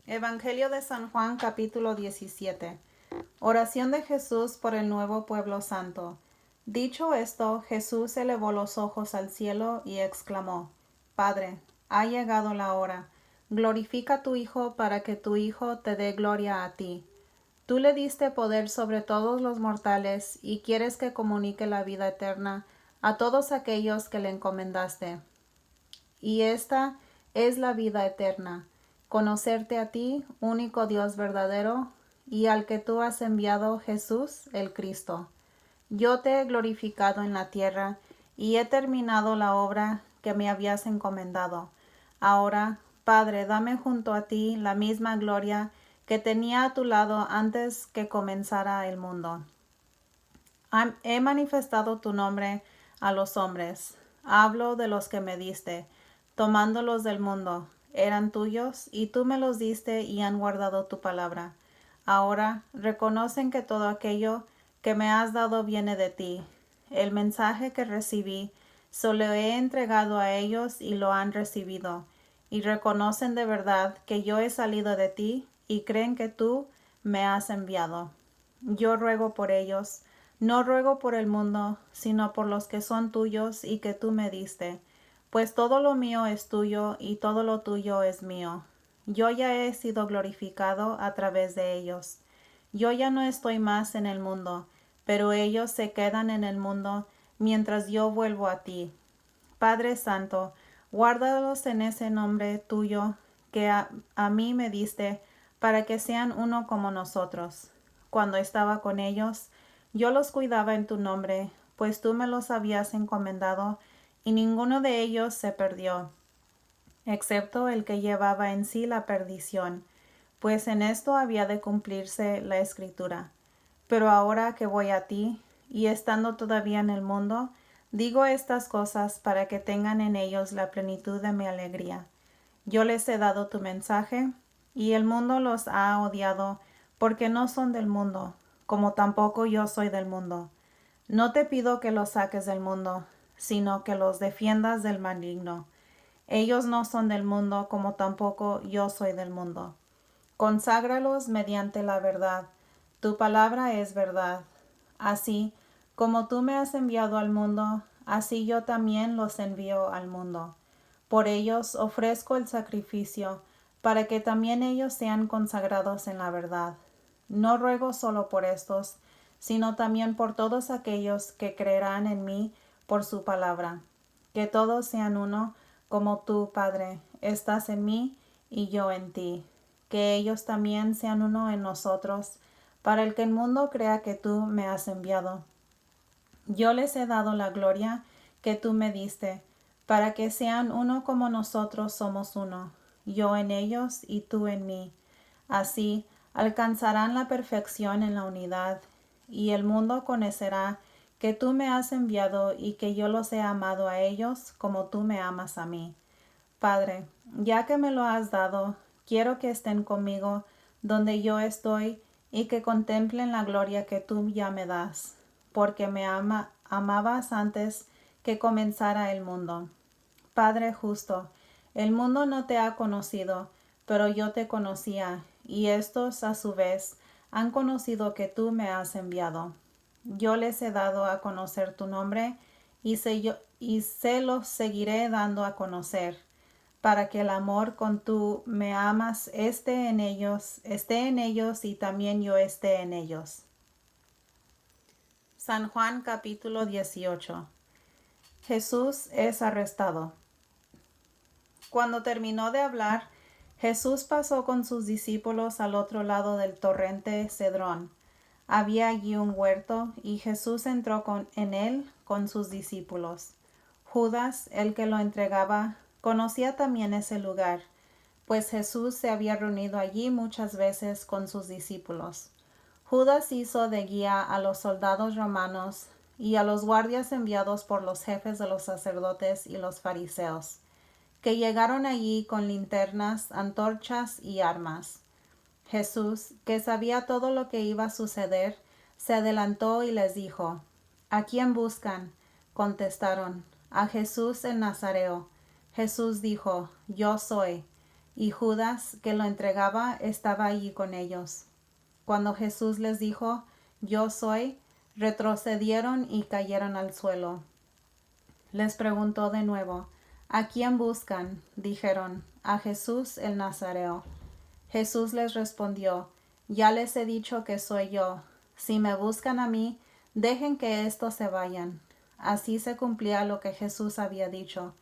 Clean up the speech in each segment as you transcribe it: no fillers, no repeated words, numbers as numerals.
Evangelio de San Juan, capítulo 17. Oración de Jesús por el nuevo pueblo santo. Dicho esto, Jesús elevó los ojos al cielo y exclamó: Padre, ha llegado la hora. Glorifica a tu Hijo para que tu Hijo te dé gloria a ti. Tú le diste poder sobre todos los mortales y quieres que comunique la vida eterna a todos aquellos que le encomendaste. Y esta es la vida eterna: conocerte a ti, único Dios verdadero, y al que tú has enviado, Jesús, el Cristo. Yo te he glorificado en la tierra, y he terminado la obra que me habías encomendado. Ahora, Padre, dame junto a ti la misma gloria que tenía a tu lado antes que comenzara el mundo. He manifestado tu nombre a los hombres. Hablo de los que me diste, tomándolos del mundo. Eran tuyos, y tú me los diste y han guardado tu palabra. Ahora reconocen que todo aquello que me has dado viene de ti. El mensaje que recibí, se lo he entregado a ellos y lo han recibido, y reconocen de verdad que yo he salido de ti y creen que tú me has enviado. Yo ruego por ellos. No ruego por el mundo, sino por los que son tuyos y que tú me diste, pues todo lo mío es tuyo y todo lo tuyo es mío. Yo ya he sido glorificado a través de ellos. Yo ya no estoy más en el mundo, pero ellos se quedan en el mundo mientras yo vuelvo a ti. Padre Santo, guárdalos en ese nombre tuyo que a mí me diste, para que sean uno como nosotros. Cuando estaba con ellos, yo los cuidaba en tu nombre, pues tú me los habías encomendado, y ninguno de ellos se perdió, excepto el que llevaba en sí la perdición, pues en esto había de cumplirse la Escritura. Pero ahora que voy a ti, y estando todavía en el mundo, digo estas cosas para que tengan en ellos la plenitud de mi alegría. Yo les he dado tu mensaje, y el mundo los ha odiado, porque no son del mundo, como tampoco yo soy del mundo. No te pido que los saques del mundo, sino que los defiendas del maligno. Ellos no son del mundo, como tampoco yo soy del mundo. Conságralos mediante la verdad. Tu palabra es verdad. Así como tú me has enviado al mundo, así yo también los envío al mundo. Por ellos ofrezco el sacrificio, para que también ellos sean consagrados en la verdad. No ruego solo por estos, sino también por todos aquellos que creerán en mí por su palabra. Que todos sean uno, como tú, Padre, estás en mí y yo en ti. Que ellos también sean uno en nosotros, para el que el mundo crea que tú me has enviado. Yo les he dado la gloria que tú me diste, para que sean uno como nosotros somos uno, yo en ellos y tú en mí. Así alcanzarán la perfección en la unidad, y el mundo conocerá que tú me has enviado y que yo los he amado a ellos como tú me amas a mí. Padre, ya que me lo has dado, quiero que estén conmigo donde yo estoy y que contemplen la gloria que tú ya me das, porque me amabas antes que comenzara el mundo. Padre justo, el mundo no te ha conocido, pero yo te conocía, y estos a su vez han conocido que tú me has enviado. Yo les he dado a conocer tu nombre, y se los seguiré dando a conocer, para que el amor con tú me amas esté en ellos y también yo esté en ellos. San Juan capítulo 18. Jesús es arrestado. Cuando terminó de hablar, Jesús pasó con sus discípulos al otro lado del torrente Cedrón. Había allí un huerto, y Jesús entró en él con sus discípulos. Judas, el que lo entregaba, conocía también ese lugar, pues Jesús se había reunido allí muchas veces con sus discípulos. Judas hizo de guía a los soldados romanos y a los guardias enviados por los jefes de los sacerdotes y los fariseos, que llegaron allí con linternas, antorchas y armas. Jesús, que sabía todo lo que iba a suceder, se adelantó y les dijo: ¿A quién buscan? Contestaron: a Jesús el Nazareo. Jesús dijo: Yo soy. y Judas, que lo entregaba, estaba allí con ellos. Cuando Jesús les dijo, Yo soy, retrocedieron y cayeron al suelo. Les preguntó de nuevo, ¿A quién buscan? Dijeron, a Jesús el Nazareo. Jesús les respondió, Ya les he dicho que soy yo. Si me buscan a mí, dejen que éstos se vayan. Así se cumplía lo que Jesús había dicho.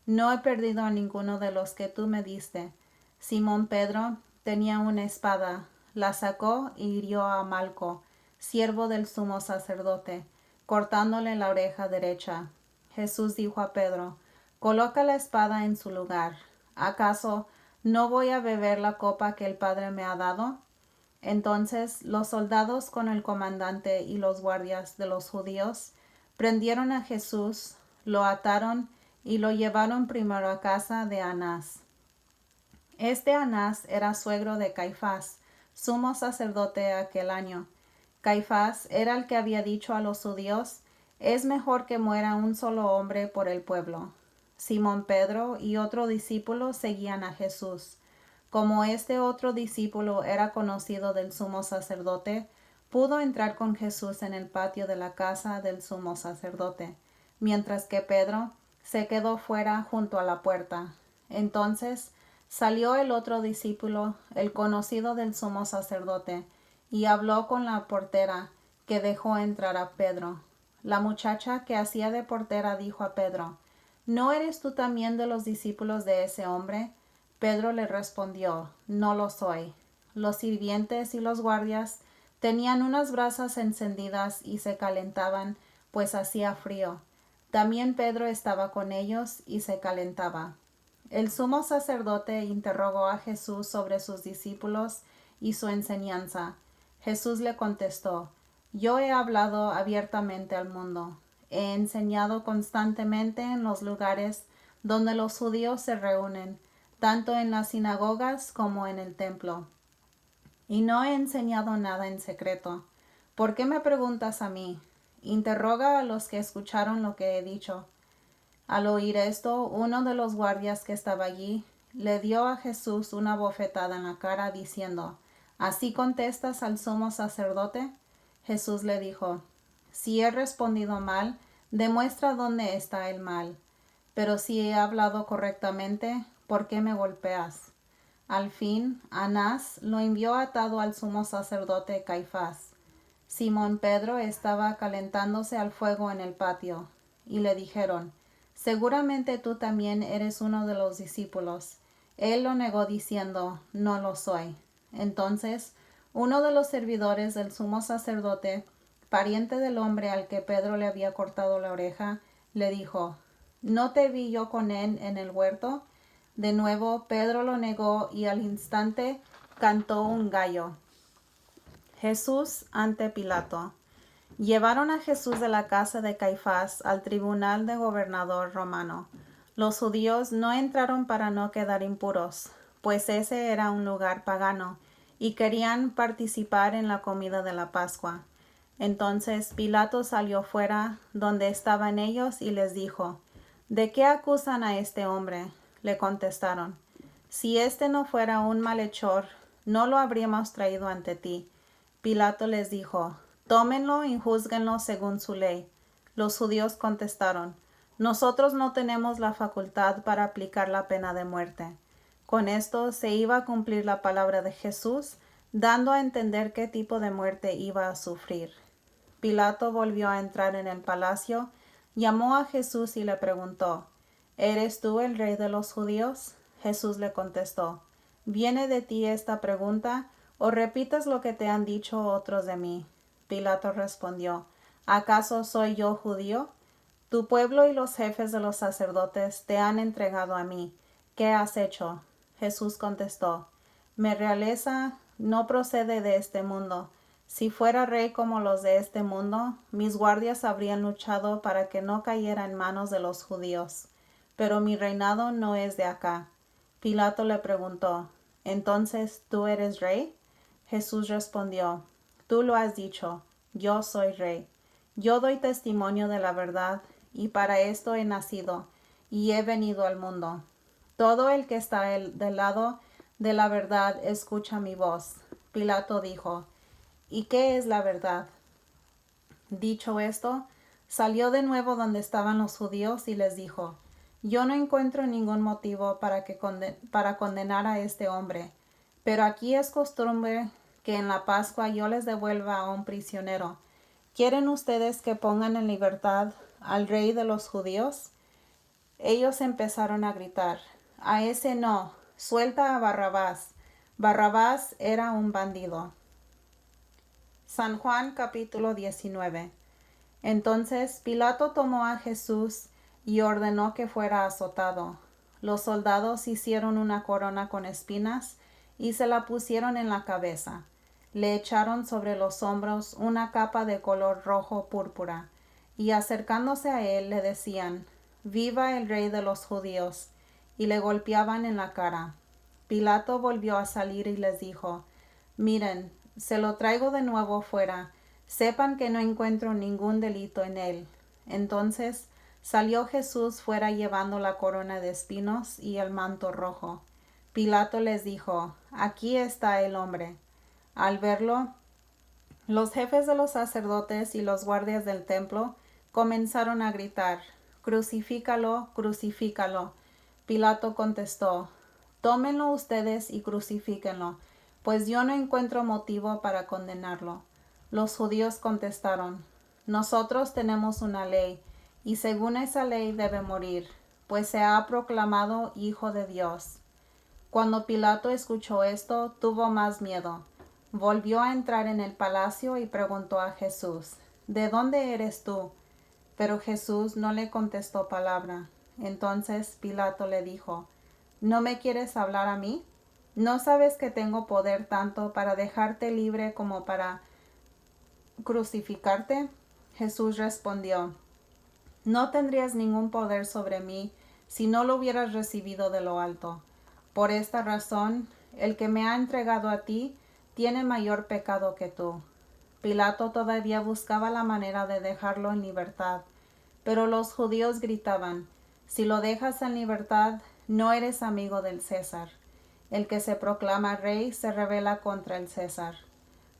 No he perdido a ninguno de los que tú me diste. Simón Pedro tenía una espada, la sacó y hirió a Malco, siervo del sumo sacerdote, cortándole la oreja derecha. Jesús dijo a Pedro, Coloca la espada en su lugar. ¿Acaso no voy a beber la copa que el Padre me ha dado? Entonces los soldados con el comandante y los guardias de los judíos prendieron a Jesús, lo ataron y lo llevaron primero a casa de Anás. Este Anás era suegro de Caifás, sumo sacerdote aquel año. Caifás era el que había dicho a los judíos, es mejor que muera un solo hombre por el pueblo. Simón Pedro y otro discípulo seguían a Jesús. Como este otro discípulo era conocido del sumo sacerdote, pudo entrar con Jesús en el patio de la casa del sumo sacerdote, mientras que Pedro se quedó fuera junto a la puerta. Entonces salió el otro discípulo, el conocido del sumo sacerdote, y habló con la portera, que dejó entrar a Pedro. La muchacha que hacía de portera dijo a Pedro, ¿No eres tú también de los discípulos de ese hombre? Pedro le respondió, No lo soy. Los sirvientes y los guardias tenían unas brasas encendidas y se calentaban, pues hacía frío. También Pedro estaba con ellos y se calentaba. El sumo sacerdote interrogó a Jesús sobre sus discípulos y su enseñanza. Jesús le contestó, Yo he hablado abiertamente al mundo. He enseñado constantemente en los lugares donde los judíos se reúnen, tanto en las sinagogas como en el templo. Y no he enseñado nada en secreto. ¿Por qué me preguntas a mí? Interroga a los que escucharon lo que he dicho. Al oír esto, uno de los guardias que estaba allí le dio a Jesús una bofetada en la cara, diciendo, ¿Así contestas al sumo sacerdote? Jesús le dijo, Si he respondido mal, demuestra dónde está el mal. Pero si he hablado correctamente, ¿por qué me golpeas? Al fin, Anás lo envió atado al sumo sacerdote Caifás. Simón Pedro estaba calentándose al fuego en el patio, y le dijeron, Seguramente tú también eres uno de los discípulos. Él lo negó diciendo, No lo soy. Entonces, uno de los servidores del sumo sacerdote, pariente del hombre al que Pedro le había cortado la oreja, le dijo, ¿No te vi yo con él en el huerto? De nuevo Pedro lo negó y al instante cantó un gallo. Jesús ante Pilato. Llevaron a Jesús de la casa de Caifás al tribunal de gobernador romano. Los judíos no entraron para no quedar impuros, pues ese era un lugar pagano, y querían participar en la comida de la Pascua. Entonces Pilato salió fuera donde estaban ellos y les dijo, ¿De qué acusan a este hombre? Le contestaron, Si este no fuera un malhechor, no lo habríamos traído ante ti. Pilato les dijo, Tómenlo y júzguenlo según su ley. Los judíos contestaron, Nosotros no tenemos la facultad para aplicar la pena de muerte. Con esto se iba a cumplir la palabra de Jesús, dando a entender qué tipo de muerte iba a sufrir. Pilato volvió a entrar en el palacio, llamó a Jesús y le preguntó, ¿Eres tú el rey de los judíos? Jesús le contestó, ¿Viene de ti esta pregunta, o repites lo que te han dicho otros de mí? Pilato respondió, ¿acaso soy yo judío? Tu pueblo y los jefes de los sacerdotes te han entregado a mí. ¿Qué has hecho? Jesús contestó, Mi realeza no procede de este mundo. Si fuera rey como los de este mundo, mis guardias habrían luchado para que no cayera en manos de los judíos. Pero mi reinado no es de acá. Pilato le preguntó, ¿Entonces tú eres rey? Jesús respondió, Tú lo has dicho, yo soy rey. Yo doy testimonio de la verdad, y para esto he nacido, y he venido al mundo. Todo el que está del lado De la verdad, escucha mi voz. Pilato dijo, ¿y qué es la verdad? Dicho esto, salió de nuevo donde estaban los judíos y les dijo, yo no encuentro ningún motivo para condenar a este hombre, pero aquí es costumbre que en la Pascua yo les devuelva a un prisionero. ¿Quieren ustedes que pongan en libertad al rey de los judíos? Ellos empezaron a gritar, a ese no, suelta a Barrabás. Barrabás era un bandido. San Juan capítulo 19. Entonces Pilato tomó a Jesús y ordenó que fuera azotado. Los soldados hicieron una corona con espinas y se la pusieron en la cabeza. Le echaron sobre los hombros una capa de color rojo púrpura, y acercándose a él le decían, «Viva el rey de los judíos», y le golpeaban en la cara. Pilato volvió a salir y les dijo, «Miren, se lo traigo de nuevo fuera. Sepan que no encuentro ningún delito en él». Entonces salió Jesús fuera llevando la corona de espinos y el manto rojo. Pilato les dijo, «Aquí está el hombre». Al verlo, los jefes de los sacerdotes y los guardias del templo comenzaron a gritar, «Crucifícalo, crucifícalo». Pilato contestó, «Tómenlo ustedes y crucifíquenlo, pues yo no encuentro motivo para condenarlo». Los judíos contestaron, «Nosotros tenemos una ley, y según esa ley debe morir, pues se ha proclamado Hijo de Dios». Cuando Pilato escuchó esto, tuvo más miedo. Volvió a entrar en el palacio y preguntó a Jesús, «¿De dónde eres tú?». Pero Jesús no le contestó palabra. Entonces Pilato le dijo, «¿No me quieres hablar a mí? ¿No sabes que tengo poder tanto para dejarte libre como para crucificarte?» Jesús respondió, «No tendrías ningún poder sobre mí si no lo hubieras recibido de lo alto. Por esta razón, el que me ha entregado a ti tiene mayor pecado que tú». Pilato todavía buscaba la manera de dejarlo en libertad, pero los judíos gritaban, «Si lo dejas en libertad, no eres amigo del César. El que se proclama rey se rebela contra el César».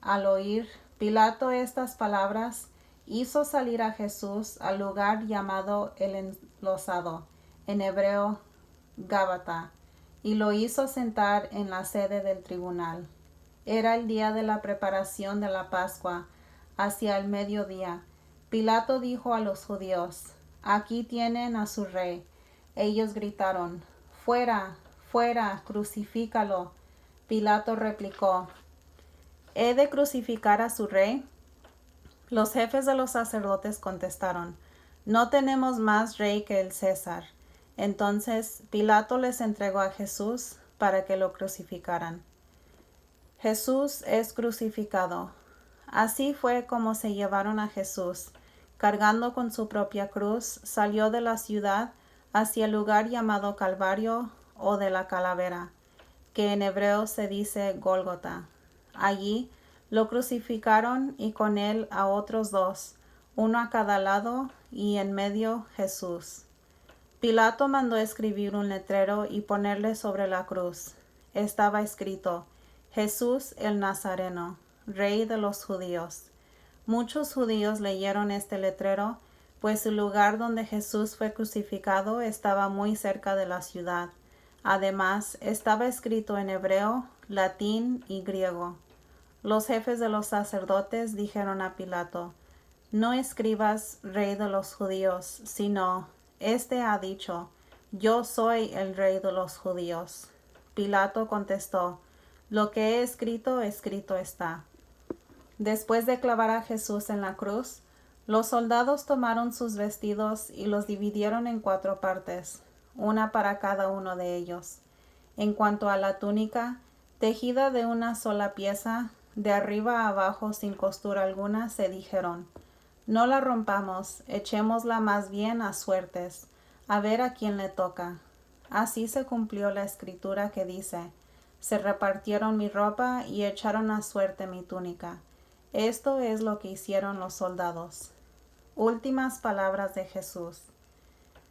Al oír Pilato estas palabras, hizo salir a Jesús al lugar llamado el Enlosado, en hebreo Gábata, y lo hizo sentar en la sede del tribunal. Era el día de la preparación de la Pascua, hacia el mediodía. Pilato dijo a los judíos, «Aquí tienen a su rey». Ellos gritaron, «Fuera, fuera, crucifícalo». Pilato replicó, «¿He de crucificar a su rey?». Los jefes de los sacerdotes contestaron, «No tenemos más rey que el César». Entonces Pilato les entregó a Jesús para que lo crucificaran. Jesús es crucificado. Así fue como se llevaron a Jesús. Cargando con su propia cruz, salió de la ciudad hacia el lugar llamado Calvario o de la Calavera, que en hebreo se dice Gólgota. Allí lo crucificaron y con él a otros dos, uno a cada lado y en medio Jesús. Pilato mandó escribir un letrero y ponerle sobre la cruz. Estaba escrito, «Jesús el Nazareno, Rey de los judíos». Muchos judíos leyeron este letrero, pues el lugar donde Jesús fue crucificado estaba muy cerca de la ciudad. Además, estaba escrito en hebreo, latín y griego. Los jefes de los sacerdotes dijeron a Pilato, «No escribas Rey de los judíos, sino, este ha dicho, yo soy el Rey de los judíos». Pilato contestó, «Lo que he escrito, escrito está». Después de clavar a Jesús en la cruz, los soldados tomaron sus vestidos y los dividieron en 4 partes, una para cada uno de ellos. En cuanto a la túnica, tejida de una sola pieza, de arriba a abajo sin costura alguna, se dijeron, «No la rompamos, echémosla más bien a suertes, a ver a quién le toca». Así se cumplió la escritura que dice, «Se repartieron mi ropa y echaron a suerte mi túnica». Esto es lo que hicieron los soldados. Últimas palabras de Jesús.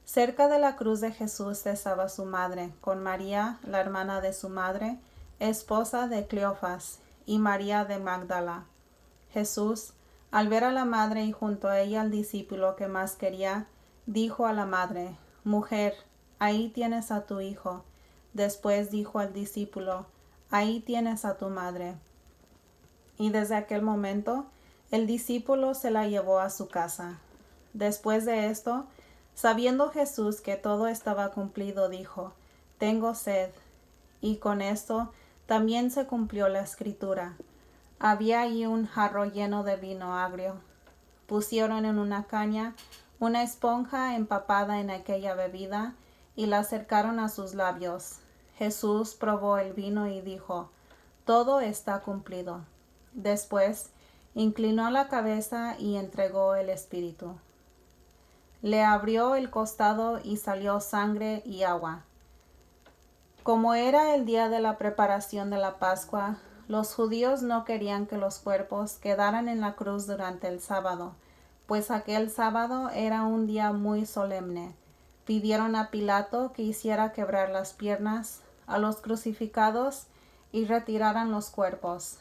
Cerca de la cruz de Jesús estaba su madre, con María, la hermana de su madre, esposa de Cleofas, y María de Magdala. Jesús, al ver a la madre y junto a ella al discípulo que más quería, dijo a la madre: Mujer, ahí tienes a tu hijo. Después dijo al discípulo: Ahí tienes a tu madre. Y desde aquel momento, el discípulo se la llevó a su casa. Después de esto, sabiendo Jesús que todo estaba cumplido, dijo: Tengo sed. Y con esto también se cumplió la escritura. Había allí un jarro lleno de vino agrio. Pusieron en una caña una esponja empapada en aquella bebida y la acercaron a sus labios. Jesús probó el vino y dijo: Todo está cumplido. Después inclinó la cabeza y entregó el espíritu. Le abrió el costado y salió sangre y agua. Como era el día de la preparación de la Pascua, los judíos no querían que los cuerpos quedaran en la cruz durante el sábado, pues aquel sábado era un día muy solemne. Pidieron a Pilato que hiciera quebrar las piernas a los crucificados y retiraran los cuerpos.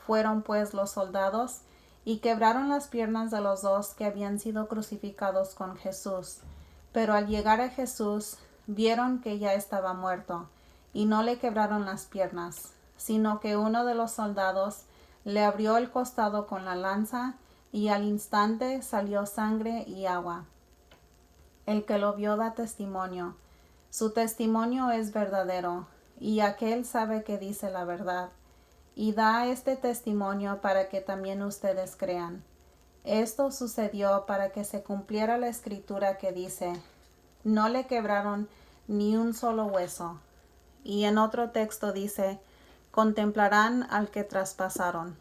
Fueron pues los soldados y quebraron las piernas de los dos que habían sido crucificados con Jesús. Pero al llegar a Jesús, vieron que ya estaba muerto, y no le quebraron las piernas, sino que uno de los soldados le abrió el costado con la lanza, y al instante salió sangre y agua. El que lo vio da testimonio. Su testimonio es verdadero, y aquel sabe que dice la verdad, y da este testimonio para que también ustedes crean. Esto sucedió para que se cumpliera la escritura que dice: No le quebraron ni un solo hueso. Y en otro texto dice: Contemplarán al que traspasaron.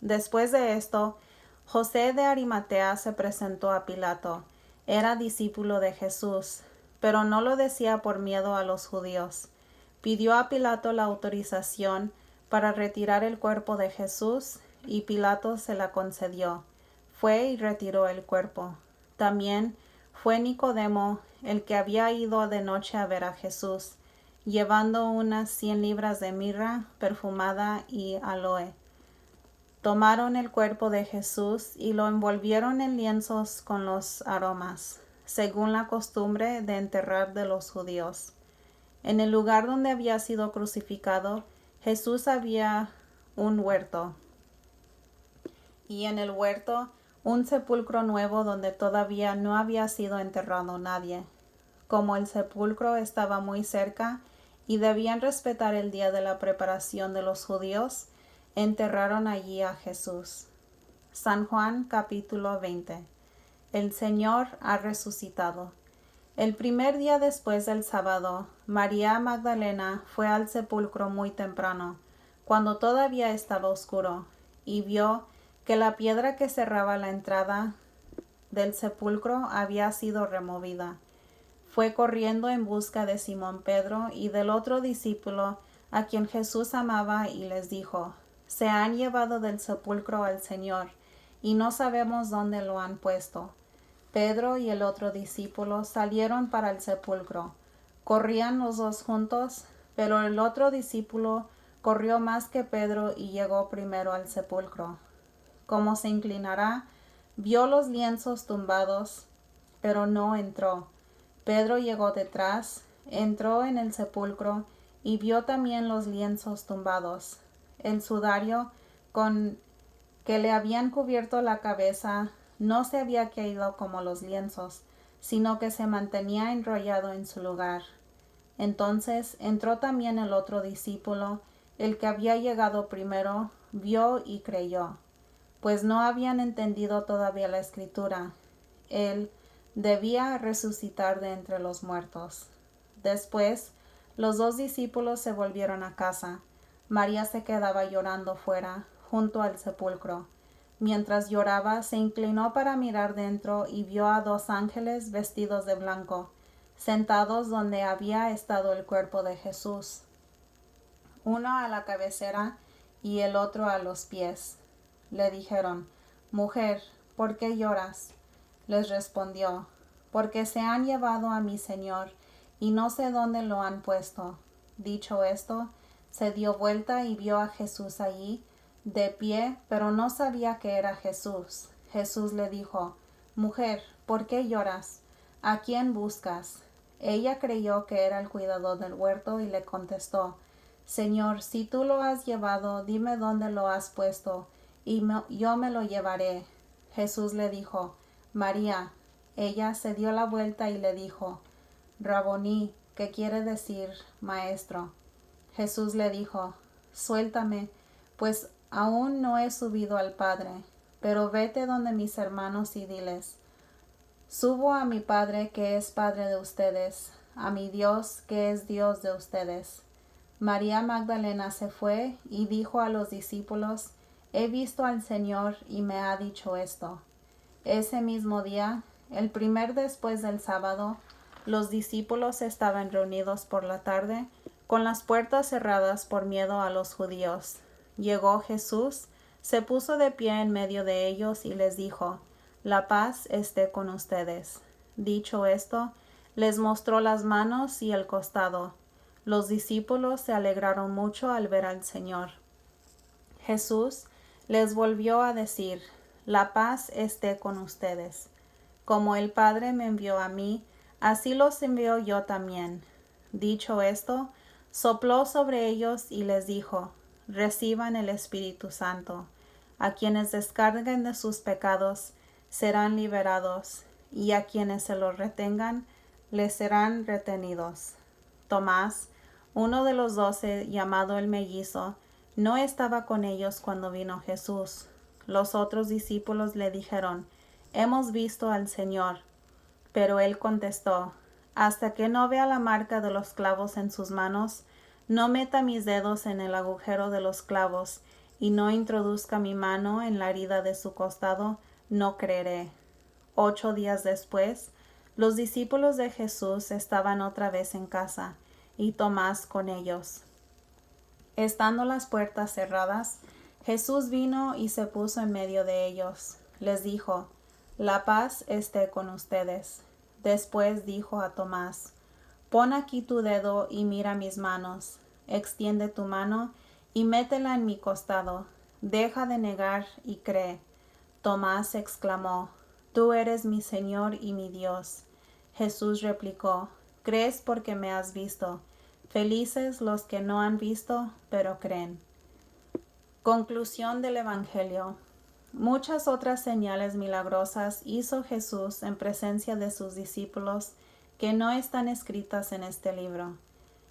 Después de esto, José de Arimatea se presentó a Pilato. Era discípulo de Jesús, pero no lo decía por miedo a los judíos. Pidió a Pilato la autorización para retirar el cuerpo de Jesús, y Pilato se la concedió. Fue y retiró el cuerpo. También fue Nicodemo, el que había ido de noche a ver a Jesús, llevando unas 100 libras de mirra perfumada y aloe. Tomaron el cuerpo de Jesús y lo envolvieron en lienzos con los aromas, según la costumbre de enterrar de los judíos. En el lugar donde había sido crucificado, Jesús había un huerto, y en el huerto un sepulcro nuevo donde todavía no había sido enterrado nadie. Como el sepulcro estaba muy cerca y debían respetar el día de la preparación de los judíos, enterraron allí a Jesús. San Juan capítulo 20. El Señor ha resucitado. El primer día después del sábado, María Magdalena fue al sepulcro muy temprano, cuando todavía estaba oscuro, y vio que la piedra que cerraba la entrada del sepulcro había sido removida. Fue corriendo en busca de Simón Pedro y del otro discípulo a quien Jesús amaba, y les dijo: Se han llevado del sepulcro al Señor, y no sabemos dónde lo han puesto. Pedro y el otro discípulo salieron para el sepulcro. Corrían los dos juntos, pero el otro discípulo corrió más que Pedro y llegó primero al sepulcro. Como se inclinara, vio los lienzos tumbados, pero no entró. Pedro llegó detrás, entró en el sepulcro y vio también los lienzos tumbados. El sudario con que le habían cubierto la cabeza no se había caído como los lienzos, sino que se mantenía enrollado en su lugar. Entonces entró también el otro discípulo, el que había llegado primero, vio y creyó, pues no habían entendido todavía la escritura. Él debía resucitar de entre los muertos. Después, los dos discípulos se volvieron a casa. María se quedaba llorando fuera, junto al sepulcro. Mientras lloraba, se inclinó para mirar dentro y vio a dos ángeles vestidos de blanco, sentados donde había estado el cuerpo de Jesús, uno a la cabecera y el otro a los pies. Le dijeron: Mujer, ¿por qué lloras? Les respondió: Porque se han llevado a mi Señor, y no sé dónde lo han puesto. Dicho esto, Se dio vuelta y vio a Jesús allí, de pie, pero no sabía que era Jesús. Jesús le dijo: Mujer, ¿por qué lloras? ¿A quién buscas? Ella creyó que era el cuidador del huerto y le contestó: Señor, si tú lo has llevado, dime dónde lo has puesto, y yo me lo llevaré. Jesús le dijo: María. Ella se dio la vuelta y le dijo: Raboní, que quiere decir maestro. Jesús le dijo: Suéltame, pues aún no he subido al Padre, pero vete donde mis hermanos y diles: Subo a mi Padre que es Padre de ustedes, a mi Dios que es Dios de ustedes. María Magdalena se fue y dijo a los discípulos: He visto al Señor y me ha dicho esto. Ese mismo día, el primer después del sábado, los discípulos estaban reunidos por la tarde, con las puertas cerradas por miedo a los judíos. Llegó Jesús, se puso de pie en medio de ellos y les dijo: La paz esté con ustedes. Dicho esto, les mostró las manos y el costado. Los discípulos se alegraron mucho al ver al Señor. Jesús les volvió a decir: La paz esté con ustedes. Como el Padre me envió a mí, así los envío yo también. Dicho esto, sopló sobre ellos y les dijo: Reciban el Espíritu Santo. A quienes descarguen de sus pecados serán liberados, y a quienes se los retengan les serán retenidos. Tomás, uno de los 12, llamado el mellizo, no estaba con ellos cuando vino Jesús. Los otros discípulos le dijeron: Hemos visto al Señor. Pero él contestó: Hasta que no vea la marca de los clavos en sus manos, no meta mis dedos en el agujero de los clavos, y no introduzca mi mano en la herida de su costado, no creeré. 8 días después, los discípulos de Jesús estaban otra vez en casa, y Tomás con ellos. Estando las puertas cerradas, Jesús vino y se puso en medio de ellos. Les dijo: La paz esté con ustedes. Después dijo a Tomás: Pon aquí tu dedo y mira mis manos. Extiende tu mano y métela en mi costado. Deja de negar y cree. Tomás exclamó: Tú eres mi Señor y mi Dios. Jesús replicó: Crees porque me has visto. Felices los que no han visto, pero creen. Conclusión del Evangelio. Muchas otras señales milagrosas hizo Jesús en presencia de sus discípulos que no están escritas en este libro.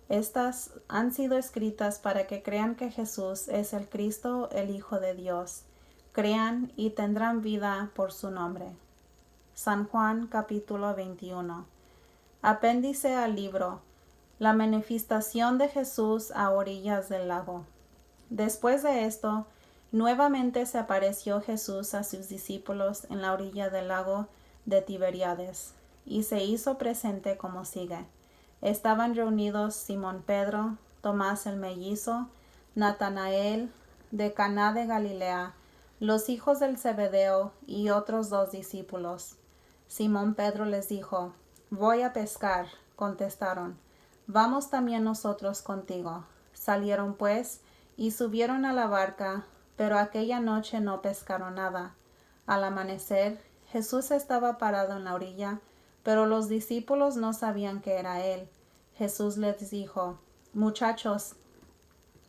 Estas han sido escritas para que crean que Jesús es el Cristo, el Hijo de Dios. Crean y tendrán vida por su nombre. San Juan capítulo 21. Apéndice al libro: La manifestación de Jesús a orillas del lago. Después de esto, nuevamente se apareció Jesús a sus discípulos en la orilla del lago de Tiberíades, y se hizo presente como sigue. Estaban reunidos Simón Pedro, Tomás el mellizo, Natanael de Caná de Galilea, los hijos del Zebedeo y otros 2 discípulos. Simón Pedro les dijo: Voy a pescar. Contestaron: Vamos también nosotros contigo. Salieron pues y subieron a la barca, pero aquella noche no pescaron nada. Al amanecer, Jesús estaba parado en la orilla, pero los discípulos no sabían que era él. Jesús les dijo: Muchachos,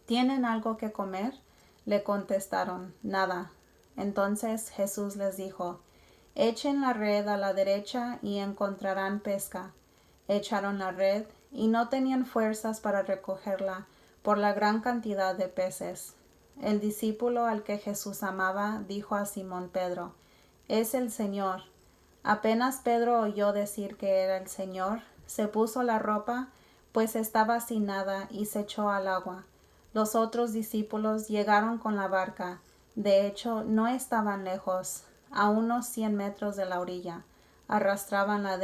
¿tienen algo que comer? Le contestaron: Nada. Entonces Jesús les dijo: Echen la red a la derecha y encontrarán pesca. Echaron la red y no tenían fuerzas para recogerla por la gran cantidad de peces. El discípulo al que Jesús amaba dijo a Simón Pedro: Es el Señor. Apenas Pedro oyó decir que era el Señor, se puso la ropa, pues estaba sin nada, y se echó al agua. Los otros discípulos llegaron con la barca. De hecho, no estaban lejos, a unos 100 metros de la orilla. Arrastraban la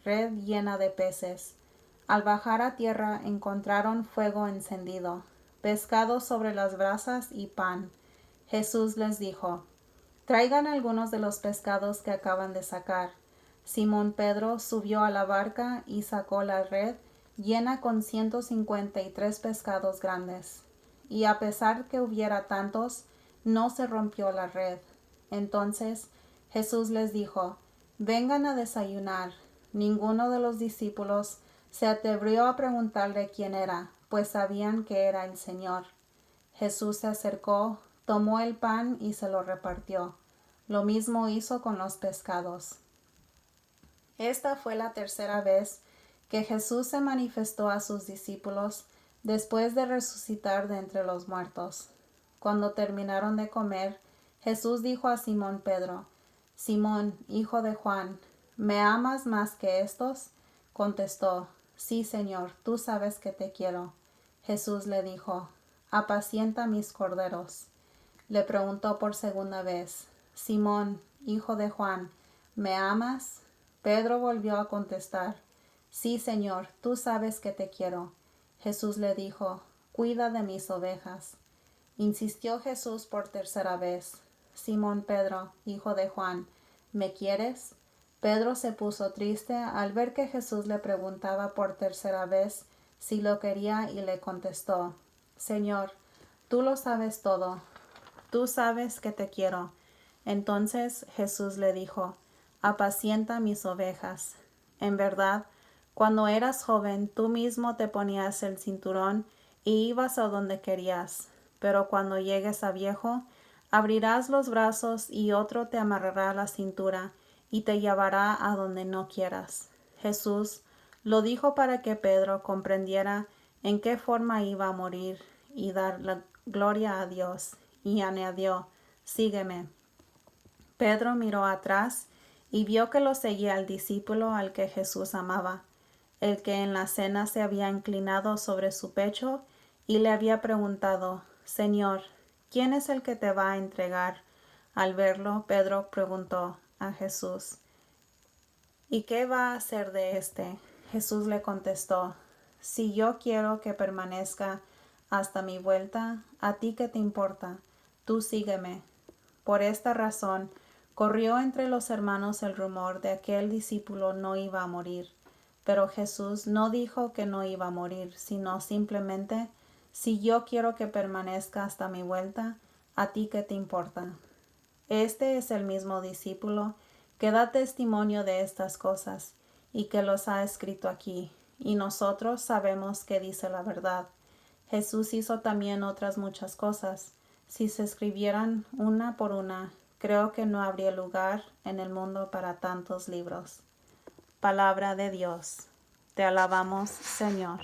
red llena de peces. Al bajar a tierra encontraron fuego encendido, pescado sobre las brasas y pan. Jesús les dijo: Traigan algunos de los pescados que acaban de sacar. Simón Pedro subió a la barca y sacó la red llena con 153 pescados grandes. y a pesar que hubiera tantos, no se rompió la red. Entonces Jesús les dijo: vengan a desayunar. Ninguno de los discípulos se atrevió a preguntarle quién era, pues sabían que era el Señor. Jesús se acercó, tomó el pan y se lo repartió. Lo mismo hizo con los pescados. Esta fue la tercera vez que Jesús se manifestó a sus discípulos después de resucitar de entre los muertos. Cuando terminaron de comer, Jesús dijo a Simón Pedro: Simón, hijo de Juan, ¿me amas más que estos? Contestó: sí, Señor, tú sabes que te quiero. Jesús le dijo: apacienta mis corderos. Le preguntó por segunda vez: Simón, hijo de Juan, ¿me amas? Pedro volvió a contestar: sí, Señor, tú sabes que te quiero. Jesús le dijo: cuida de mis ovejas. Insistió Jesús por tercera vez: Simón Pedro, hijo de Juan, ¿me quieres? Pedro se puso triste al ver que Jesús le preguntaba por tercera vez si lo quería y le contestó: Señor, tú lo sabes todo. Tú sabes que te quiero. Entonces Jesús le dijo: apacienta mis ovejas. En verdad, cuando eras joven, tú mismo te ponías el cinturón y ibas a donde querías. Pero cuando llegues a viejo, abrirás los brazos y otro te amarrará la cintura y te llevará a donde no quieras. Jesús lo dijo para que Pedro comprendiera en qué forma iba a morir y dar la gloria a Dios, y añadió: sígueme. Pedro miró atrás y vio que lo seguía el discípulo al que Jesús amaba, el que en la cena se había inclinado sobre su pecho y le había preguntado: Señor, ¿quién es el que te va a entregar? Al verlo, Pedro preguntó a Jesús: ¿y qué va a hacer de éste? Jesús le contestó: si yo quiero que permanezca hasta mi vuelta, ¿a ti qué te importa? Tú sígueme. Por esta razón, corrió entre los hermanos el rumor de que el discípulo no iba a morir. Pero Jesús no dijo que no iba a morir, sino simplemente: si yo quiero que permanezca hasta mi vuelta, ¿a ti qué te importa? Este es el mismo discípulo que da testimonio de estas cosas y que los ha escrito aquí, y nosotros sabemos que dice la verdad. Jesús hizo también otras muchas cosas. Si se escribieran una por una, creo que no habría lugar en el mundo para tantos libros. Palabra de Dios. Te alabamos, Señor.